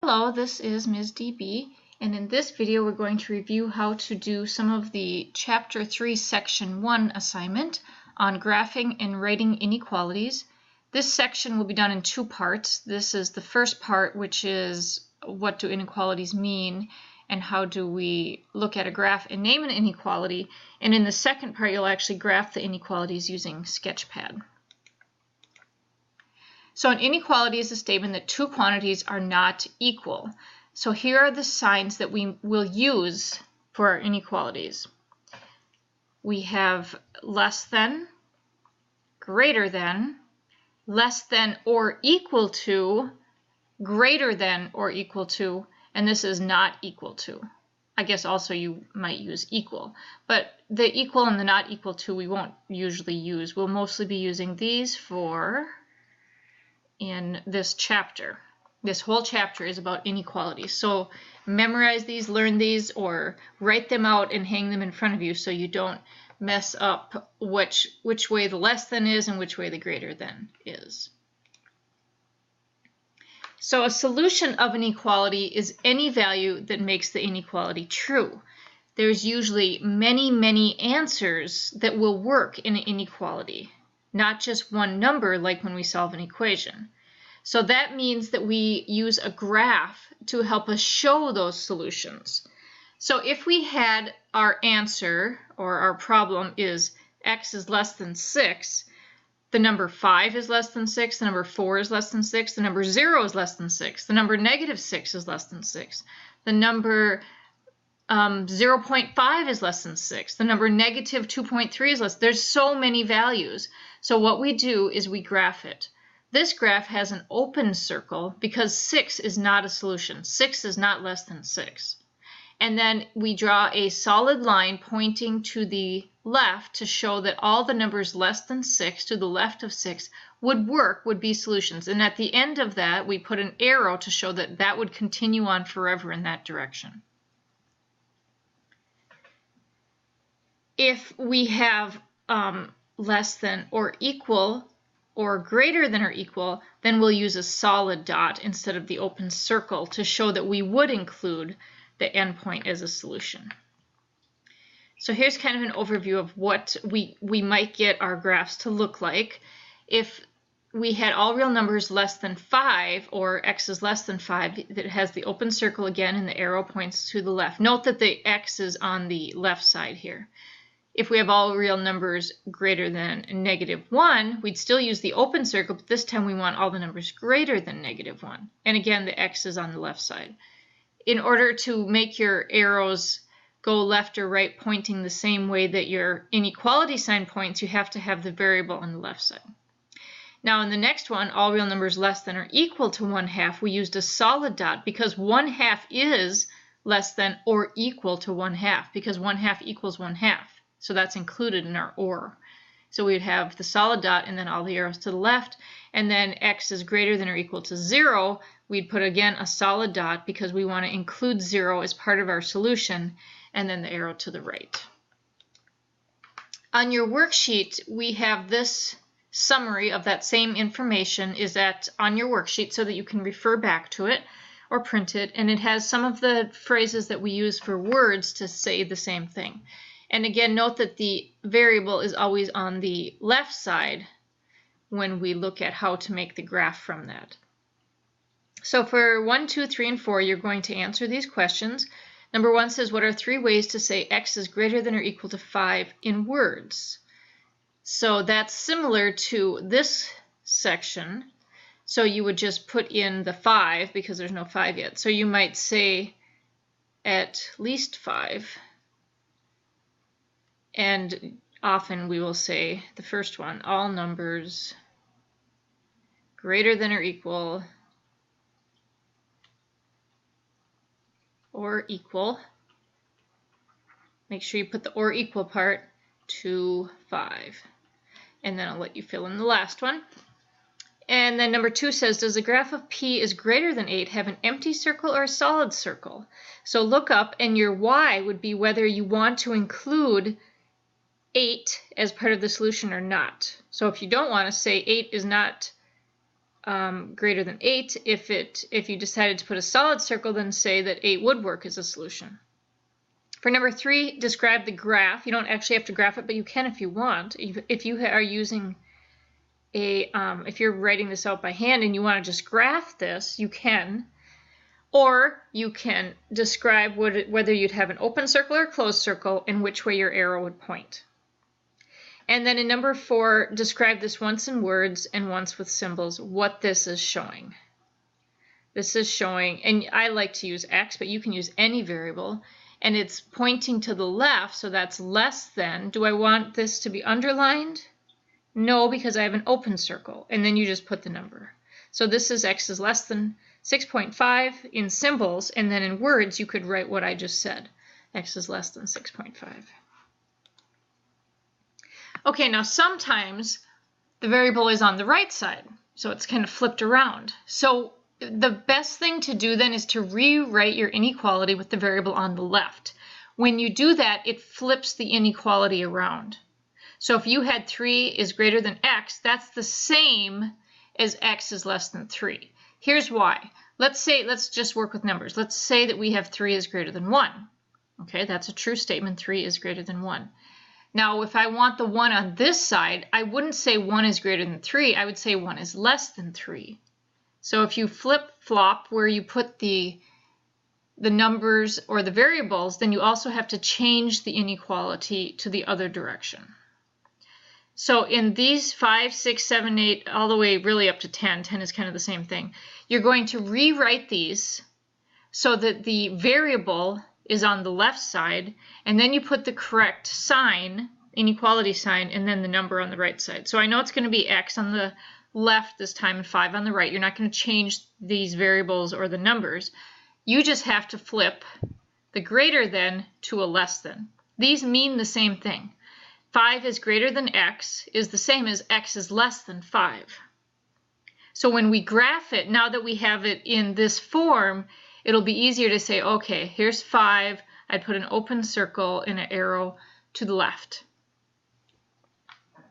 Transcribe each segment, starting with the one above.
Hello, this is Ms. DB, and in this video we're going to review how to do some of the Chapter 3 Section 1 assignment on graphing and writing inequalities. This section will be done in two parts. This is the first part, which is what do inequalities mean and how do we look at a graph and name an inequality, and in the second part you'll actually graph the inequalities using Sketchpad. So an inequality is a statement that two quantities are not equal. So here are the signs that we will use for our inequalities. We have less than, greater than, less than or equal to, greater than or equal to, and this is not equal to. I guess also you might use equal, but the equal and the not equal to we won't usually use. We'll mostly be using these for in this chapter. This whole chapter is about inequalities. So memorize these, learn these, or write them out and hang them in front of you so you don't mess up which way the less than is and which way the greater than is. So a solution of an inequality is any value that makes the inequality true. There's usually many answers that will work in an inequality, not just one number like when we solve an equation. So that means that we use a graph to help us show those solutions. So if we had our answer or our problem is x is less than 6, the number 5 is less than 6, the number 4 is less than 6, the number 0 is less than 6, the number -6 is less than 6, the number 0.5 is less than 6. The number -2.3 is less. There's so many values. So what we do is we graph it. This graph has an open circle because 6 is not a solution. 6 is not less than 6. And then we draw a solid line pointing to the left to show that all the numbers less than 6 to the left of 6 would work, would be solutions. And at the end of that, we put an arrow to show that that would continue on forever in that direction. If we have less than or equal or greater than or equal, then we'll use a solid dot instead of the open circle to show that we would include the endpoint as a solution. So here's kind of an overview of what we might get our graphs to look like. If we had all real numbers less than 5, or x is less than 5, that has the open circle again and the arrow points to the left. Note that the x is on the left side here. If we have all real numbers greater than -1, we'd still use the open circle, but this time we want all the numbers greater than -1. And again, the x is on the left side. In order to make your arrows go left or right pointing the same way that your inequality sign points, you have to have the variable on the left side. Now in the next one, all real numbers less than or equal to 1/2, we used a solid dot because 1/2 is less than or equal to 1/2 because 1/2 equals 1/2. So that's included in our or. So we'd have the solid dot and then all the arrows to the left, and then x is greater than or equal to 0. We'd put again a solid dot because we want to include 0 as part of our solution, and then the arrow to the right. On your worksheet, we have this summary of that same information is on your worksheet so that you can refer back to it or print it, and it has some of the phrases that we use for words to say the same thing. And again, note that the variable is always on the left side when we look at how to make the graph from that. So for 1, 2, 3, and 4, you're going to answer these questions. Number 1 says, what are 3 ways to say x is greater than or equal to 5 in words? So that's similar to this section. So you would just put in the 5 because there's no 5 yet. So you might say at least 5. And often we will say the first one, all numbers greater than or equal make sure you put the or equal part to 5. And then I'll let you fill in the last one. And then number 2 says, does the graph of p is greater than 8 have an empty circle or a solid circle? So look up, and your y would be whether you want to include 8 as part of the solution or not. So if you don't want to say 8 is not greater than 8. If you decided to put a solid circle, then say that 8 would work as a solution. For number 3, describe the graph. You don't actually have to graph it, but you can if you want. If you are using if you're writing this out by hand and you want to just graph this, you can. Or you can describe whether you'd have an open circle or a closed circle and which way your arrow would point. And then in number 4, describe this once in words and once with symbols, what this is showing. This is showing, and I like to use x, but you can use any variable, and it's pointing to the left, so that's less than. Do I want this to be underlined? No, because I have an open circle, and then you just put the number. So this is x is less than 6.5 in symbols, and then in words you could write what I just said. X is less than 6.5. Okay, now sometimes the variable is on the right side, so it's kind of flipped around. So the best thing to do then is to rewrite your inequality with the variable on the left. When you do that, it flips the inequality around. So if you had 3 is greater than x, that's the same as x is less than 3. Here's why. Let's just work with numbers. Let's say that we have 3 is greater than 1. Okay, that's a true statement. 3 is greater than 1. Now, if I want the 1 on this side, I wouldn't say 1 is greater than 3. I would say 1 is less than 3. So if you flip-flop where you put the numbers or the variables, then you also have to change the inequality to the other direction. So in these 5, 6, 7, 8, all the way really up to 10, 10 is kind of the same thing, you're going to rewrite these so that the variable is on the left side, and then you put the correct sign, inequality sign, and then the number on the right side. So I know it's going to be x on the left this time and 5 on the right. You're not going to change these variables or the numbers. You just have to flip the greater than to a less than. These mean the same thing. 5 is greater than x is the same as x is less than 5. So when we graph it, now that we have it in this form, it'll be easier to say, okay, here's 5. I'd put an open circle and an arrow to the left.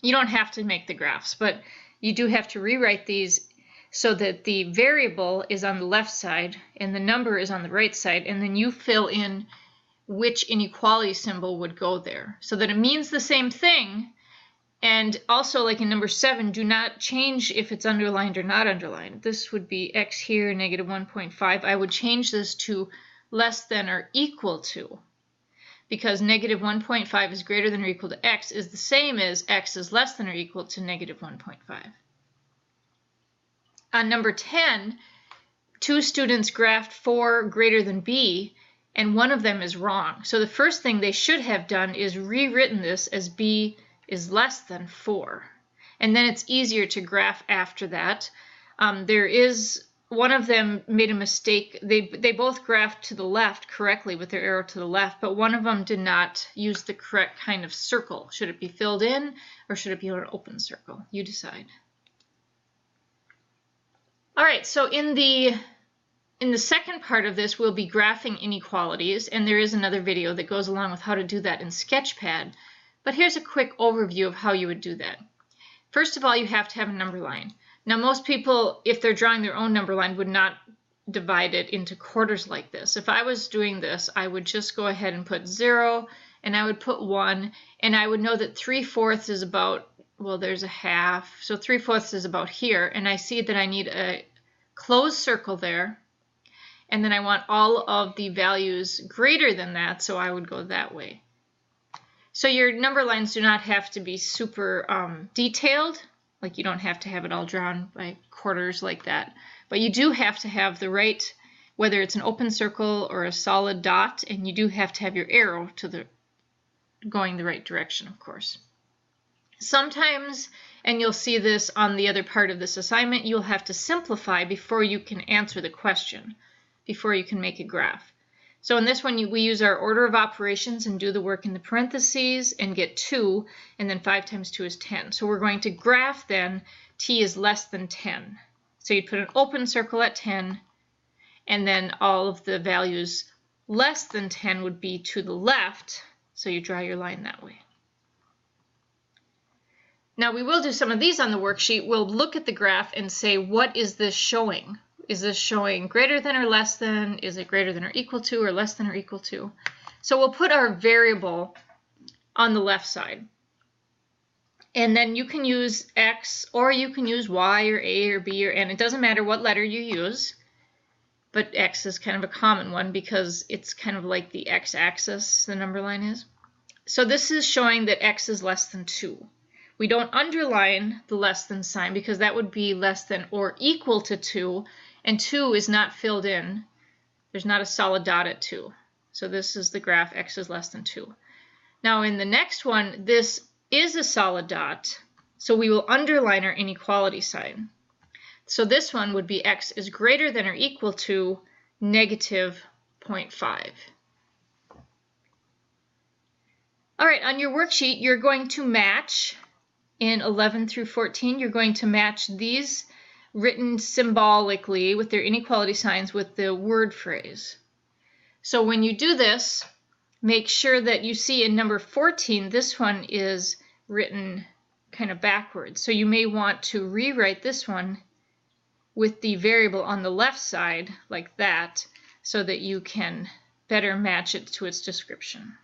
You don't have to make the graphs, but you do have to rewrite these so that the variable is on the left side and the number is on the right side, and then you fill in which inequality symbol would go there so that it means the same thing. And also, like in number 7, do not change if it's underlined or not underlined. This would be x here, negative 1.5. I would change this to less than or equal to, because negative 1.5 is greater than or equal to x is the same as x is less than or equal to negative 1.5. On number 10, 2 students graphed 4 greater than b, and one of them is wrong. So the first thing they should have done is rewritten this as b is less than 4. And then it's easier to graph after that. One of them made a mistake. They both graphed to the left correctly with their arrow to the left, but one of them did not use the correct kind of circle. Should it be filled in or should it be an open circle? You decide. All right, so in the second part of this, we'll be graphing inequalities, and there is another video that goes along with how to do that in Sketchpad. But here's a quick overview of how you would do that. First of all, you have to have a number line. Now, most people, if they're drawing their own number line, would not divide it into quarters like this. If I was doing this, I would just go ahead and put 0, and I would put 1, and I would know that 3/4 is about, well, there's a half, so 3/4 is about here, and I see that I need a closed circle there, and then I want all of the values greater than that, so I would go that way. So your number lines do not have to be super detailed, like you don't have to have it all drawn by quarters like that, but you do have to have the right, whether it's an open circle or a solid dot, and you do have to have your arrow to going the right direction, of course. Sometimes, and you'll see this on the other part of this assignment, you'll have to simplify before you can answer the question, before you can make a graph. So in this one, we use our order of operations and do the work in the parentheses and get 2, and then 5 times 2 is 10. So we're going to graph then t is less than 10. So you'd put an open circle at 10, and then all of the values less than 10 would be to the left, so you draw your line that way. Now we will do some of these on the worksheet. We'll look at the graph and say, what is this showing? Is this showing greater than or less than? Is it greater than or equal to, or less than or equal to? So we'll put our variable on the left side. And then you can use X, or you can use Y or A or B or N. It doesn't matter what letter you use, but X is kind of a common one because it's kind of like the X-axis, the number line is. So this is showing that X is less than 2. We don't underline the less than sign because that would be less than or equal to 2, and 2 is not filled in. There's not a solid dot at 2. So this is the graph, X is less than 2. Now in the next one, this is a solid dot, so we will underline our inequality sign. So this one would be X is greater than or equal to negative 0.5. All right, on your worksheet, you're going to match in 11 through 14, you're going to match these written symbolically with their inequality signs with the word phrase. So when you do this, make sure that you see in number 14, this one is written kind of backwards. So you may want to rewrite this one with the variable on the left side like that so that you can better match it to its description.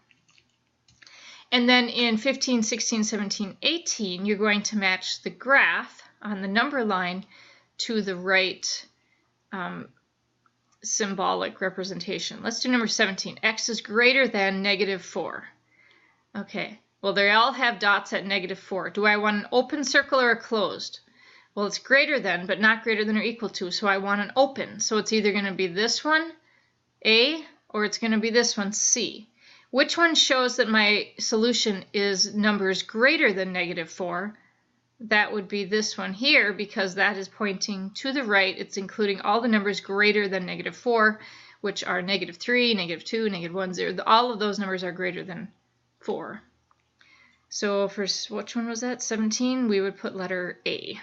And then in 15, 16, 17, 18, you're going to match the graph on the number line to the right symbolic representation. Let's do number 17. X is greater than negative 4. Okay, well, they all have dots at negative 4. Do I want an open circle or a closed? Well, it's greater than, but not greater than or equal to, so I want an open. So it's either going to be this one, A, or it's going to be this one, C. Which one shows that my solution is numbers greater than negative 4? That would be this one here because that is pointing to the right. It's including all the numbers greater than negative 4, which are negative 3, negative 2, negative 1, 0. All of those numbers are greater than 4. So for which one was that? 17, we would put letter A.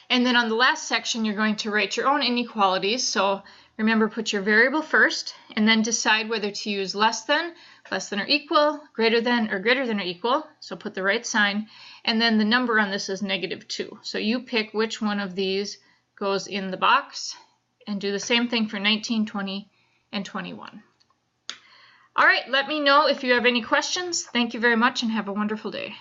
And then on the last section, you're going to write your own inequalities. So remember, put your variable first, and then decide whether to use less than or equal, greater than or equal. So put the right sign. And then the number on this is negative 2. So you pick which one of these goes in the box, and do the same thing for 19, 20, and 21. All right, let me know if you have any questions. Thank you very much, and have a wonderful day.